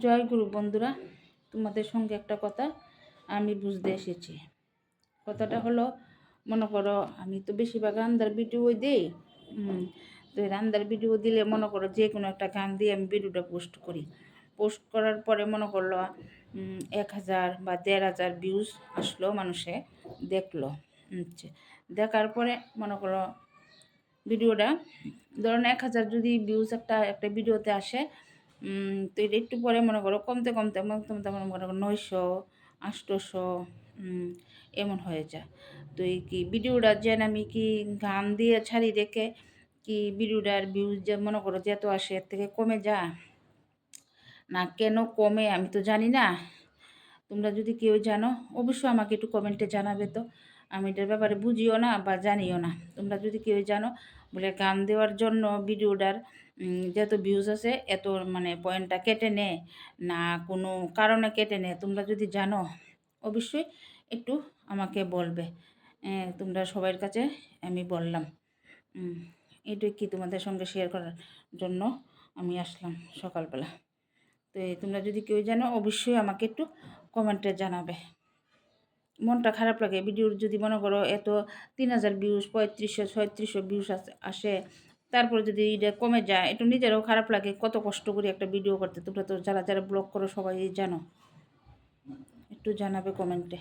জয় গুরু বন্ধুরা, তোমাদের সঙ্গে একটা কথা আমি বুঝতে এসেছি। কথাটা হলো, মনে করো আমি তো বেশিরভাগ রান্নার ভিডিও দিই। তো রান্নার ভিডিও দিলে মনে করো যে কোনো একটা গান দিয়ে আমি ভিডিওটা পোস্ট করি। পোস্ট করার পরে মনে করলো 1000 বা 1500 ভিউজ আসলো, মানুষে দেখলো। দেখার পরে মনে করো ভিডিওটা, ধরুন 1000 যদি ভিউজ একটা ভিডিওতে আসে, তো এটা একটু পরে মনে করো কমতে কমতে কমতে মনে করো 900, 800 এমন হয়ে যায়। তো এই কি ভিডিওটা যেন আমি কি গান দিয়ে ছাড়ি রেখে কি ভিডিওটার ভিউজ যে মনে করো যেত আসে এর থেকে কমে যায় না, কেন কমে আমি তো জানি না। তোমরা যদি কেউ জানো অবশ্যই আমাকে একটু কমেন্টে জানাবে। তো আমি এটার ব্যাপারে বুঝিও না বা জানিও না। তোমরা যদি কেউ জানো বলে গান দেওয়ার জন্য ভিডিওটার যত ভিউজ আছে এত মানে পয়েন্টটা কেটে নেয় না কোনো কারণে কেটে নেয়, তোমরা যদি জানো অবশ্যই একটু আমাকে বলবে। তোমরা সবার কাছে আমি বললাম, এটাই কি তোমাদের সঙ্গে শেয়ার করার জন্য আমি আসলাম সকালবেলা। তো তোমরা যদি কেউ জানো অবশ্যই আমাকে একটু কমেন্টে জানাবে। মনটা খারাপ লাগে ভিডিওর যদি মনে করো এত 3000 ভিউজ, 3500 3600 ভিউজ আসে, তারপরে যদি এটা কমে যায় একটু নিজেরও খারাপ লাগে। কত কষ্ট করে একটা ভিডিও করতে, তোমরা তো যারা যারা ব্লগ করো সবাই জানো। একটু জানাবে কমেন্টে।